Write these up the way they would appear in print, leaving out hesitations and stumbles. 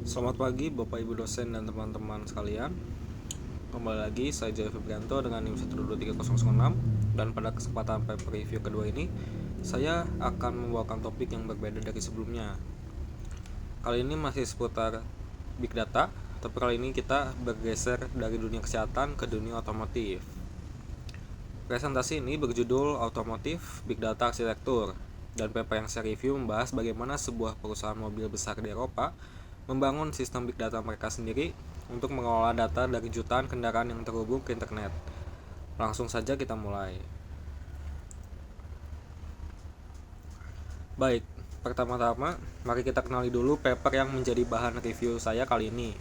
Selamat pagi Bapak Ibu dosen dan teman-teman sekalian. Kembali lagi saya Jaya Febrianto dengan NIM 1230006. Dan pada kesempatan paper review kedua ini saya akan membawakan topik yang berbeda dari sebelumnya. Kali ini masih seputar Big Data, tapi kali ini kita bergeser dari dunia kesehatan ke dunia otomotif. Presentasi ini berjudul Otomotif Big Data Arsitektur, dan paper yang saya review membahas bagaimana sebuah perusahaan mobil besar di Eropa membangun sistem big data mereka sendiri untuk mengelola data dari jutaan kendaraan yang terhubung ke internet. Langsung saja kita mulai. Baik, pertama-tama mari kita kenali dulu paper yang menjadi bahan review saya kali ini.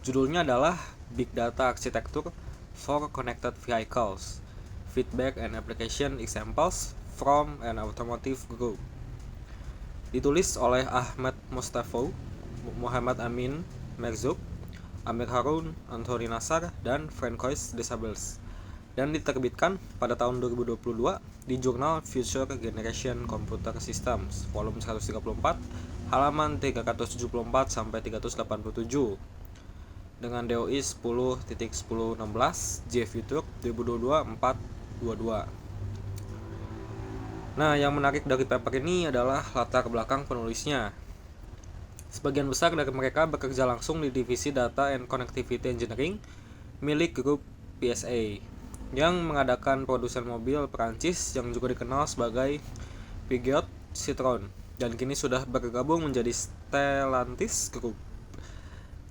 Judulnya adalah Big Data Architecture for Connected Vehicles, Feedback and Application Examples from an Automotive Group. Ditulis oleh Ahmed Mustafa, Muhammad Amin Merzouk, Amir Harun, Anthony Nassar, dan Francois Desables, dan diterbitkan pada tahun 2022 di jurnal Future Generation Computer Systems volume 134 halaman 374 sampai 387 dengan DOI 10.1016 J Future 2022-422. Nah, yang menarik dari paper ini adalah latar belakang penulisnya. Sebagian besar dari mereka bekerja langsung di divisi Data and Connectivity Engineering milik grup PSA yang mengadakan produsen mobil Perancis yang juga dikenal sebagai Peugeot Citroën dan kini sudah bergabung menjadi Stellantis Group.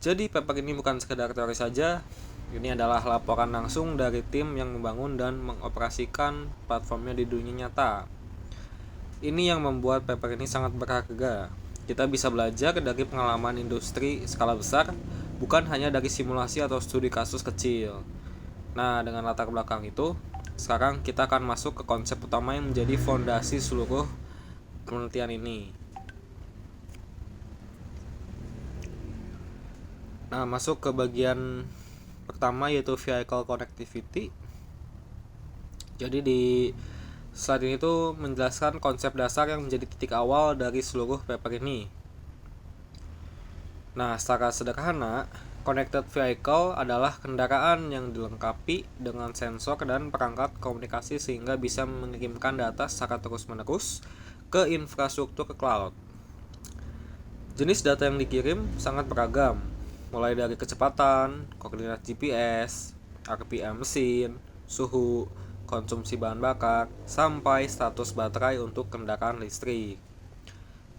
Jadi paper ini bukan sekedar teori saja, ini adalah laporan langsung dari tim yang membangun dan mengoperasikan platformnya di dunia nyata. Ini yang membuat paper ini sangat berharga. Kita bisa belajar dari pengalaman industri skala besar, bukan hanya dari simulasi atau studi kasus kecil. Nah, dengan latar belakang itu, sekarang kita akan masuk ke konsep utama yang menjadi fondasi seluruh penelitian ini. Nah, masuk ke bagian pertama yaitu vehicle connectivity. Jadi di slide ini tuh menjelaskan konsep dasar yang menjadi titik awal dari seluruh paper ini. Nah, secara sederhana, connected vehicle adalah kendaraan yang dilengkapi dengan sensor dan perangkat komunikasi sehingga bisa mengirimkan data secara terus-menerus ke infrastruktur cloud. Jenis data yang dikirim sangat beragam, mulai dari kecepatan, koordinat GPS, RPM mesin, suhu, konsumsi bahan bakar, sampai status baterai untuk kendaraan listrik.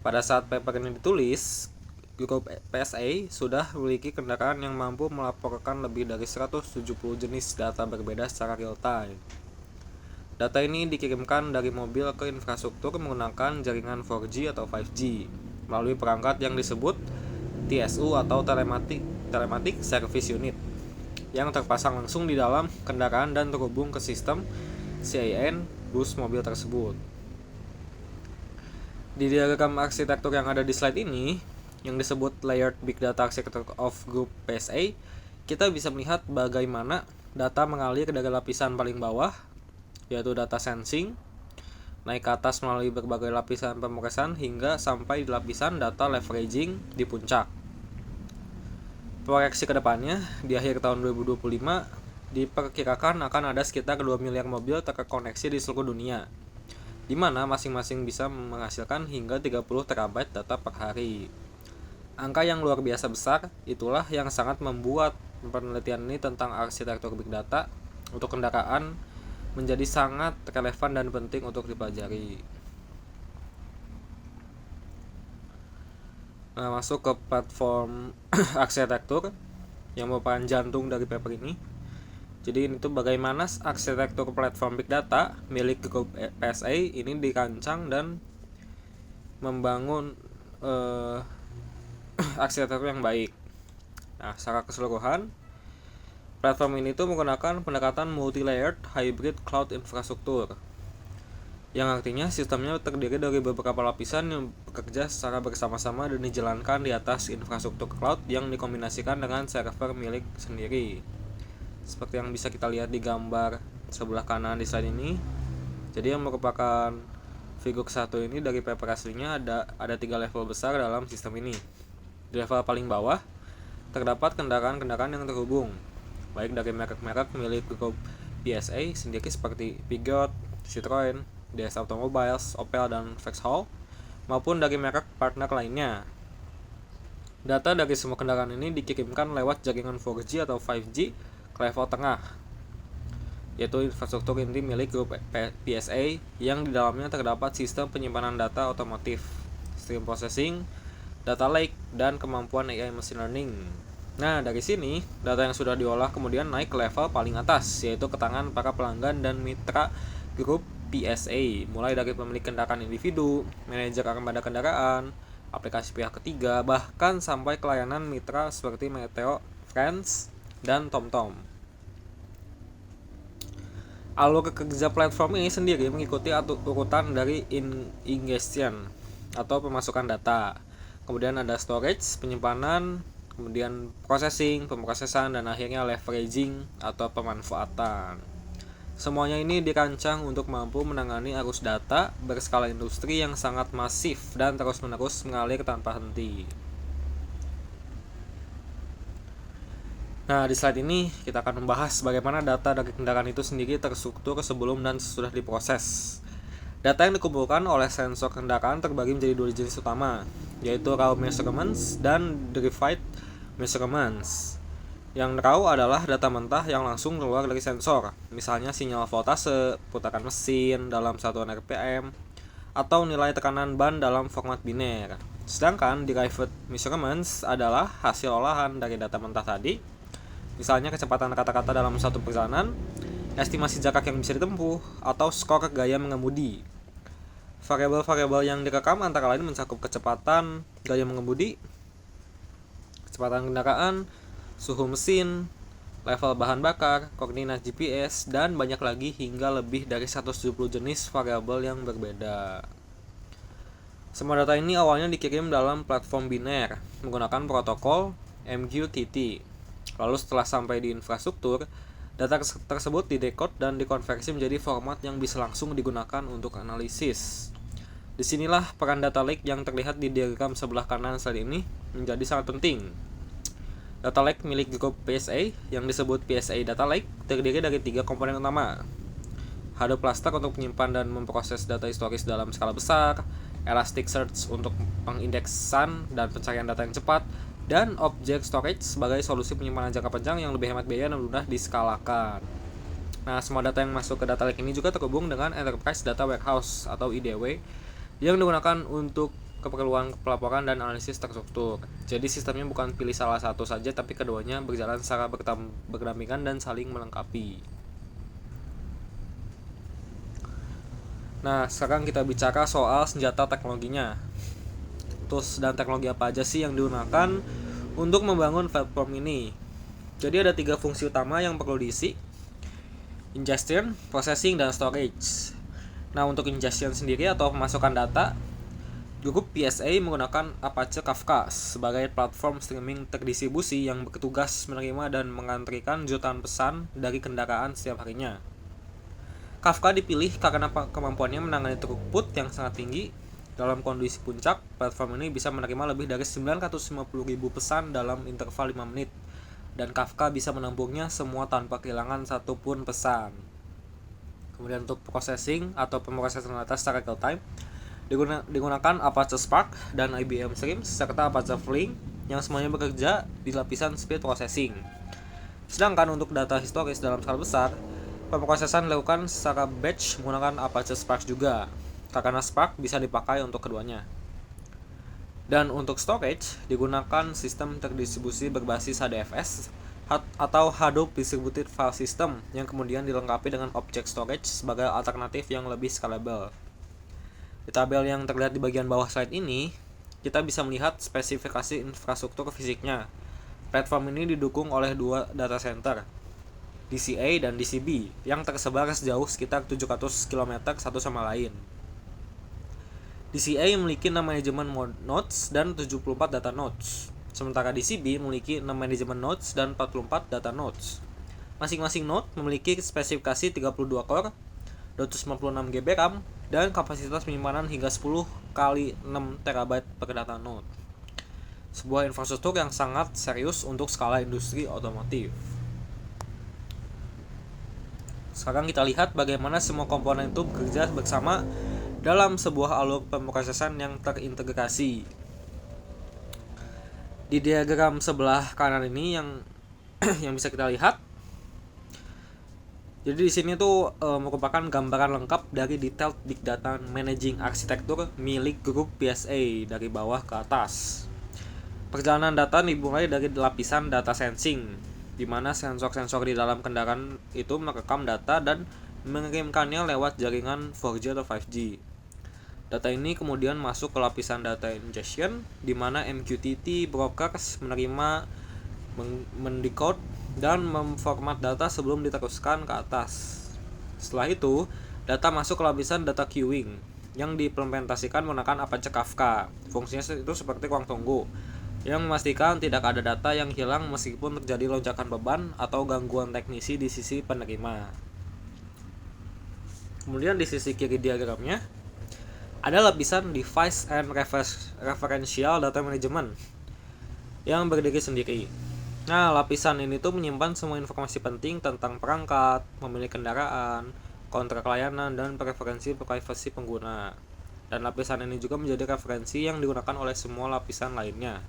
Pada saat paper ini ditulis, grup PSA sudah memiliki kendaraan yang mampu melaporkan lebih dari 170 jenis data berbeda secara real time. Data ini dikirimkan dari mobil ke infrastruktur menggunakan jaringan 4G atau 5G melalui perangkat yang disebut TSU atau Telematic Service Unit yang terpasang langsung di dalam kendaraan dan terhubung ke sistem CAN bus mobil tersebut. Di diagram arsitektur yang ada di slide ini, yang disebut Layered Big Data Architecture of Group PSA, kita bisa melihat bagaimana data mengalir dari lapisan paling bawah, yaitu data sensing, naik ke atas melalui berbagai lapisan pemrosesan hingga sampai di lapisan data leveraging di puncak. Proyeksi kedepannya, di akhir tahun 2025, diperkirakan akan ada sekitar 2 miliar mobil terkoneksi di seluruh dunia, di mana masing-masing bisa menghasilkan hingga 30 terabyte data per hari. Angka yang luar biasa besar, itulah yang sangat membuat penelitian ini tentang arsitektur big data untuk kendaraan menjadi sangat relevan dan penting untuk dipelajari. Nah, masuk ke platform arsitektur yang merupakan jantung dari paper ini. Jadi ini tuh bagaimana arsitektur platform big data milik grup PSA ini dirancang dan membangun arsitektur yang baik. Nah, secara keseluruhan platform ini tuh menggunakan pendekatan multi-layered hybrid cloud infrastruktur, yang artinya sistemnya terdiri dari beberapa lapisan yang bekerja secara bersama-sama dan dijalankan di atas infrastruktur cloud yang dikombinasikan dengan server milik sendiri. Seperti yang bisa kita lihat di gambar sebelah kanan di slide ini. Jadi yang merupakan figur 1 ini dari paper aslinya ada 3 level besar dalam sistem ini. Di level paling bawah terdapat kendaraan-kendaraan yang terhubung, baik dari merek-merek milik grup PSA sendiri seperti Peugeot, Citroen, DS Automobiles, Opel, dan Vauxhall, maupun dari merek partner lainnya. Data dari semua kendaraan ini dikirimkan lewat jaringan 4G atau 5G ke level tengah, yaitu infrastruktur inti milik grup PSA yang di dalamnya terdapat sistem penyimpanan data otomotif, stream processing, data lake, dan kemampuan AI machine learning. Nah, dari sini, data yang sudah diolah kemudian naik ke level paling atas, yaitu ke tangan para pelanggan dan mitra grup PSA, mulai dari pemilik kendaraan individu, manajer armada kendaraan, aplikasi pihak ketiga, bahkan sampai ke layanan mitra seperti Meteo, Friends, dan TomTom. Alur kerja platform ini sendiri mengikuti urutan dari ingestion atau pemasukan data. Kemudian ada storage, penyimpanan, kemudian processing, pemrosesan, dan akhirnya leveraging atau pemanfaatan. Semuanya ini dirancang untuk mampu menangani arus data berskala industri yang sangat masif dan terus-menerus mengalir tanpa henti. Nah, di slide ini kita akan membahas bagaimana data dari kendaraan itu sendiri terstruktur sebelum dan sesudah diproses. Data yang dikumpulkan oleh sensor kendaraan terbagi menjadi dua jenis utama, yaitu raw measurements dan derived measurements. Yang raw adalah data mentah yang langsung keluar dari sensor, misalnya sinyal voltase, putaran mesin dalam satuan RPM, atau nilai tekanan ban dalam format biner. Sedangkan derived measurements adalah hasil olahan dari data mentah tadi, misalnya kecepatan kata-kata dalam satu perjalanan, estimasi jarak yang bisa ditempuh, atau skor gaya mengemudi. Variabel-variabel yang direkam antara lain mencakup kecepatan gaya mengemudi, kecepatan kendaraan, suhu mesin, level bahan bakar, koordinat GPS, dan banyak lagi hingga lebih dari 170 jenis variabel yang berbeda. Semua data ini awalnya dikirim dalam platform biner menggunakan protokol MQTT. Lalu setelah sampai di infrastruktur, data tersebut didekode dan dikonversi menjadi format yang bisa langsung digunakan untuk analisis. Disinilah peran data lake yang terlihat di diagram sebelah kanan slide ini menjadi sangat penting. Data lake milik grup PSA yang disebut PSA Data Lake terdiri dari 3 komponen utama. Hadoop Cluster untuk menyimpan dan memproses data historis dalam skala besar, Elasticsearch untuk pengindeksan dan pencarian data yang cepat, dan Object Storage sebagai solusi penyimpanan jangka panjang yang lebih hemat biaya dan mudah diskalakan. Nah, semua data yang masuk ke data lake ini juga terhubung dengan Enterprise Data Warehouse atau IDW yang digunakan untuk keperluan pelaporan dan analisis terstruktur. Jadi sistemnya bukan pilih salah satu saja, tapi keduanya berjalan secara berdampingan dan saling melengkapi. Nah, sekarang kita bicara soal senjata teknologinya. Tools dan teknologi apa aja sih yang digunakan untuk membangun platform ini? Jadi ada 3 fungsi utama yang perlu diisi: ingestion, processing, dan storage. Nah, untuk ingestion sendiri atau pemasukan data, grup PSA menggunakan Apache Kafka sebagai platform streaming terdistribusi yang bertugas menerima dan mengantrikan jutaan pesan dari kendaraan setiap harinya. Kafka dipilih karena kemampuannya menangani throughput yang sangat tinggi. Dalam kondisi puncak, platform ini bisa menerima lebih dari 950.000 pesan dalam interval 5 menit, dan Kafka bisa menampungnya semua tanpa kehilangan satupun pesan. Kemudian untuk processing atau pemrosesan data secara real time, digunakan Apache Spark dan IBM Streams serta Apache Flink yang semuanya bekerja di lapisan speed processing. Sedangkan untuk data historis dalam skala besar, pemrosesan dilakukan secara batch menggunakan Apache Spark juga, karena Spark bisa dipakai untuk keduanya. Dan untuk storage, digunakan sistem terdistribusi berbasis HDFS atau Hadoop Distributed File System yang kemudian dilengkapi dengan Object Storage sebagai alternatif yang lebih scalable. Di tabel yang terlihat di bagian bawah slide ini, kita bisa melihat spesifikasi infrastruktur fisiknya. Platform ini didukung oleh 2 data center, DCA dan DCB, yang tersebar sejauh sekitar 700 km satu sama lain. DCA memiliki 6 manajemen nodes dan 74 data nodes, sementara DCB memiliki 6 manajemen nodes dan 44 data nodes. Masing-masing node memiliki spesifikasi 32 core, 256 GB RAM, dan kapasitas penyimpanan hingga 10 kali 6 TB per data node. sebuah infrastruktur yang sangat serius untuk skala industri otomotif. Sekarang kita lihat bagaimana semua komponen itu bekerja bersama dalam sebuah alur pemrosesan yang terintegrasi. Di diagram sebelah kanan ini yang bisa kita lihat, jadi di sini tuh merupakan gambaran lengkap dari detailed big data managing arsitektur milik grup PSA dari bawah ke atas. Perjalanan data dimulai dari lapisan data sensing, di mana sensor-sensor di dalam kendaraan itu merekam data dan mengirimkannya lewat jaringan 4G atau 5G. Data ini kemudian masuk ke lapisan data ingestion, di mana MQTT brokers menerima, mendecode, dan memformat data sebelum diteruskan ke atas. Setelah itu, data masuk ke lapisan data queuing, yang diimplementasikan menggunakan Apache Kafka. Fungsinya itu seperti ruang tunggu, yang memastikan tidak ada data yang hilang meskipun terjadi lonjakan beban atau gangguan teknisi di sisi penerima. Kemudian di sisi kiri diagramnya ada lapisan Device and Referential Data Management yang berdiri sendiri. Nah, lapisan ini tuh menyimpan semua informasi penting tentang perangkat, pemilik kendaraan, kontrak layanan, dan preferensi privasi pengguna. Dan lapisan ini juga menjadi referensi yang digunakan oleh semua lapisan lainnya.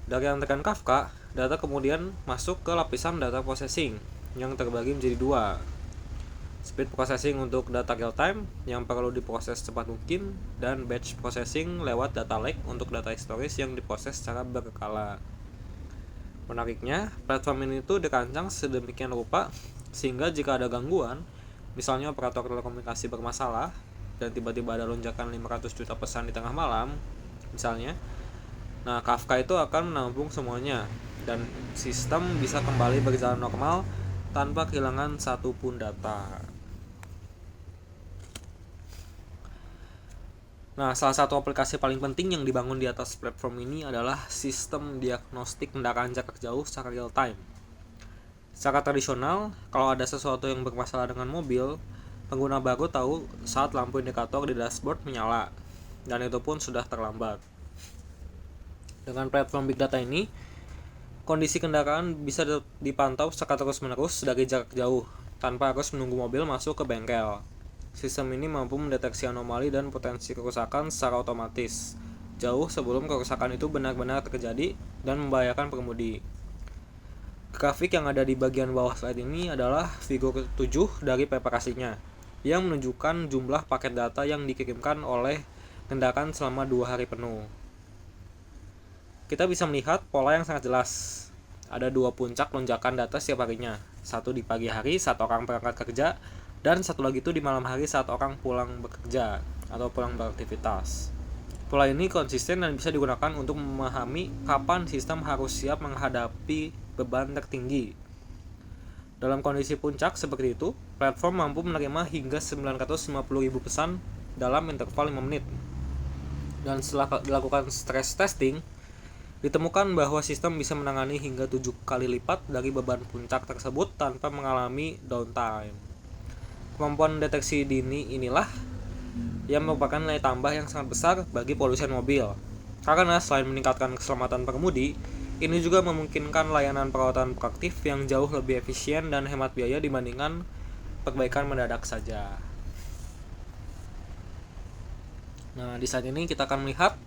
Dari antrian Kafka, data kemudian masuk ke lapisan data processing yang terbagi menjadi dua. Speed processing untuk data real time yang perlu diproses cepat mungkin, dan batch processing lewat data lake untuk data historis yang diproses secara berkala. Menariknya, platform ini tuh dirancang sedemikian rupa sehingga jika ada gangguan, misalnya operator telekomunikasi bermasalah dan tiba-tiba ada lonjakan 500 juta pesan di tengah malam, misalnya, nah Kafka itu akan menampung semuanya dan sistem bisa kembali berjalan normal tanpa kehilangan satu pun data. Nah, salah satu aplikasi paling penting yang dibangun di atas platform ini adalah sistem diagnostik kendaraan jarak jauh secara real time. Secara tradisional, kalau ada sesuatu yang bermasalah dengan mobil, pengguna baru tahu saat lampu indikator di dashboard menyala, dan itu pun sudah terlambat. Dengan platform Big Data ini, kondisi kendaraan bisa dipantau secara terus-menerus dari jarak jauh, tanpa harus menunggu mobil masuk ke bengkel. Sistem ini mampu mendeteksi anomali dan potensi kerusakan secara otomatis, jauh sebelum kerusakan itu benar-benar terjadi dan membahayakan pengemudi. Grafik yang ada di bagian bawah slide ini adalah figur 7 dari preparasinya, yang menunjukkan jumlah paket data yang dikirimkan oleh kendaraan selama 2 hari penuh. Kita bisa melihat pola yang sangat jelas. Ada 2 puncak lonjakan data setiap harinya, satu di pagi hari saat orang berangkat kerja, dan satu lagi itu di malam hari saat orang pulang bekerja atau pulang beraktivitas. Pola ini konsisten dan bisa digunakan untuk memahami kapan sistem harus siap menghadapi beban tertinggi. Dalam kondisi puncak seperti itu, platform mampu menerima hingga 950.000 pesan dalam interval 5 menit. Dan setelah dilakukan stress testing, ditemukan bahwa sistem bisa menangani hingga 7 kali lipat dari beban puncak tersebut tanpa mengalami downtime. Kemampuan deteksi dini inilah yang merupakan nilai tambah yang sangat besar bagi produsen mobil. Karena selain meningkatkan keselamatan pengemudi, ini juga memungkinkan layanan perawatan proaktif yang jauh lebih efisien dan hemat biaya dibandingkan perbaikan mendadak saja. Nah, di saat ini kita akan melihat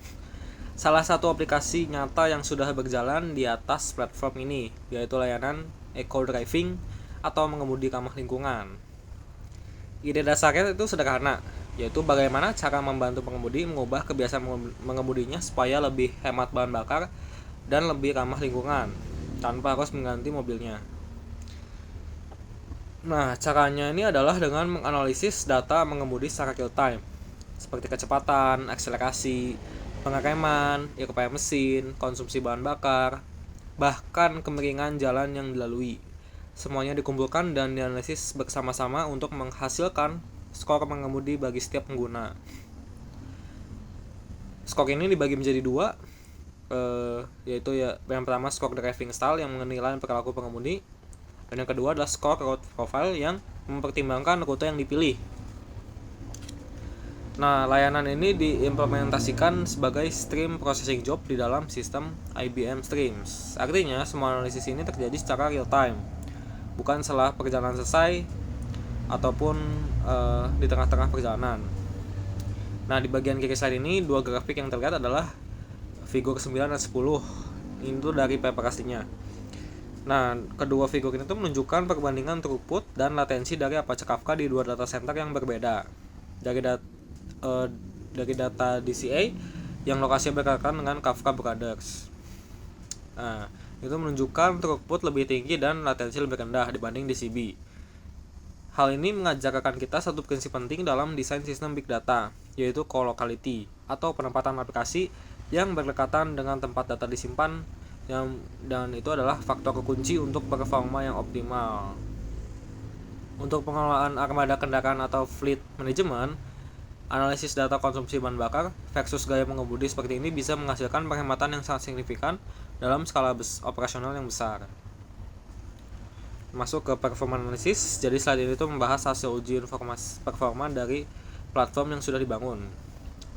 salah satu aplikasi nyata yang sudah berjalan di atas platform ini, yaitu layanan eco-driving atau mengemudi ramah lingkungan. Ide dasarnya itu sederhana, yaitu bagaimana cara membantu pengemudi mengubah kebiasaan mengemudinya supaya lebih hemat bahan bakar dan lebih ramah lingkungan, tanpa harus mengganti mobilnya. Nah, caranya ini adalah dengan menganalisis data mengemudi secara real time, seperti kecepatan, akselerasi, pengereman, irama mesin, konsumsi bahan bakar, bahkan kemiringan jalan yang dilalui. Semuanya dikumpulkan dan dianalisis bersama-sama untuk menghasilkan skor mengemudi bagi setiap pengguna. Skor ini dibagi menjadi 2, yaitu yang pertama skor driving style yang menilai perilaku pengemudi, dan yang kedua adalah skor road profile yang mempertimbangkan rute yang dipilih. Nah, layanan ini diimplementasikan sebagai stream processing job di dalam sistem IBM Streams. Artinya, semua analisis ini terjadi secara real time, bukan setelah perjalanan selesai ataupun di tengah-tengah perjalanan. Nah, di bagian kiri slide ini, dua grafik yang terlihat adalah figur 9 dan 10. Ini tuh dari paper aslinya. Nah, kedua figur ini tuh menunjukkan perbandingan throughput dan latensi dari Apache Kafka di dua data center yang berbeda. Dari data DCA yang lokasinya berdekatan dengan Kafka Brothers. Nah, itu menunjukkan throughput lebih tinggi dan latensi lebih rendah dibanding DCB. Hal ini mengajarkan kita satu prinsip penting dalam desain sistem big data, yaitu co-locality atau penempatan aplikasi yang berdekatan dengan tempat data disimpan, dan itu adalah faktor kunci untuk performa yang optimal. Untuk pengelolaan armada kendaraan atau fleet management, analisis data konsumsi bahan bakar versus gaya mengemudi seperti ini bisa menghasilkan penghematan yang sangat signifikan dalam skala operasional yang besar. Masuk ke performa analisis, jadi slide ini tuh membahas hasil uji performa dari platform yang sudah dibangun.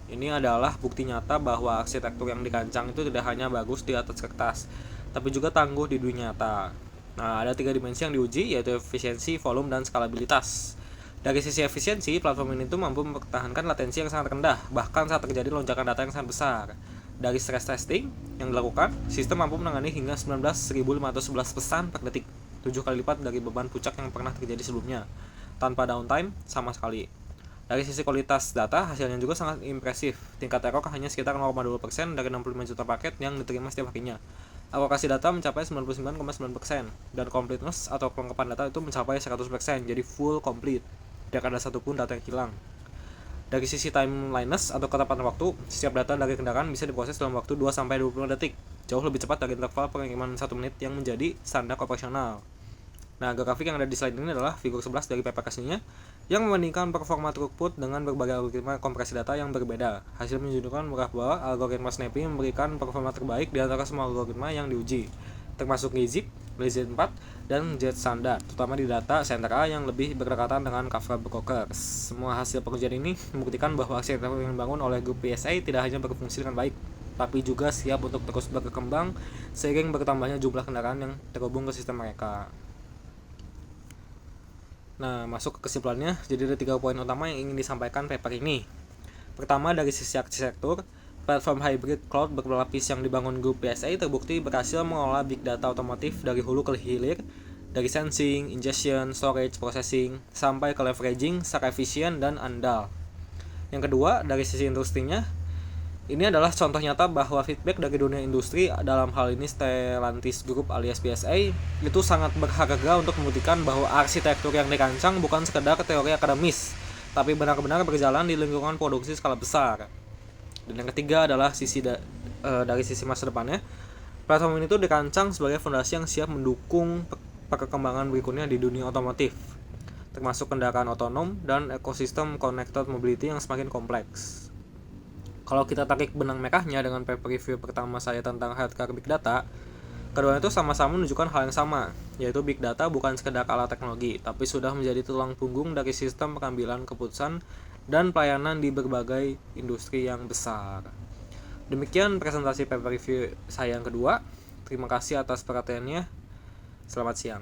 Ini adalah bukti nyata bahwa arsitektur yang dirancang itu tidak hanya bagus di atas kertas, tapi juga tangguh di dunia nyata. Nah, ada 3 dimensi yang diuji, yaitu efisiensi, volume, dan skalabilitas. Dari sisi efisiensi, platform ini tuh mampu mempertahankan latensi yang sangat rendah, bahkan saat terjadi lonjakan data yang sangat besar. Dari stress testing yang dilakukan, sistem mampu menangani hingga 19.511 pesan per detik, 7 kali lipat dari beban puncak yang pernah terjadi sebelumnya, tanpa downtime sama sekali. Dari sisi kualitas data, hasilnya juga sangat impresif. Tingkat error hanya sekitar 0,2% dari 65 juta paket yang diterima setiap harinya. Akurasi data mencapai 99,9%, dan completeness atau kelengkapan data itu mencapai 100%, jadi full complete. Tidak ada satupun data yang hilang. Dari sisi timeliness atau ketepatan waktu, setiap data dari kendaraan bisa diproses dalam waktu 2-20 detik, jauh lebih cepat dari interval pengiriman 1 menit yang menjadi standar operasional. Nah, grafik yang ada di slide ini adalah figur 11 dari paper aslinya yang membandingkan performa throughput dengan berbagai algoritma kompresi data yang berbeda. Hasil menunjukkan bahwa algoritma Snappy memberikan performa terbaik di antara semua algoritma yang diuji, termasuk GZIP, LZ4, dan Jet Standard, terutama di data center A yang lebih berdekatan dengan Kafka Brothers. Semua hasil pengujian ini membuktikan bahwa arsitektur yang dibangun oleh grup PSA tidak hanya berfungsi dengan baik, tapi juga siap untuk terus berkembang seiring bertambahnya jumlah kendaraan yang terhubung ke sistem mereka. Nah, masuk ke kesimpulannya, jadi ada 3 poin utama yang ingin disampaikan paper ini. Pertama, dari sisi arsitektur, platform hybrid cloud berlapis yang dibangun grup PSA terbukti berhasil mengolah big data otomotif dari hulu ke hilir, dari sensing, ingestion, storage, processing, sampai ke leveraging secara efisien dan andal. Yang kedua, dari sisi industrinya, ini adalah contoh nyata bahwa feedback dari dunia industri, dalam hal ini Stellantis Group alias PSA, itu sangat berharga untuk membuktikan bahwa arsitektur yang dirancang bukan sekedar teori akademis, tapi benar-benar berjalan di lingkungan produksi skala besar. Dan yang ketiga adalah dari sisi masa depannya, platform ini tuh dirancang sebagai fondasi yang siap mendukung perkembangan berikutnya di dunia otomotif, termasuk kendaraan otonom dan ekosistem connected mobility yang semakin kompleks. Kalau kita tarik benang merahnya dengan paper review pertama saya tentang healthcare big data, keduanya itu sama-sama menunjukkan hal yang sama, yaitu big data bukan sekedar alat teknologi, tapi sudah menjadi tulang punggung dari sistem pengambilan keputusan dan pelayanan di berbagai industri yang besar. Demikian presentasi paper review saya yang kedua. Terima kasih atas perhatiannya. Selamat siang.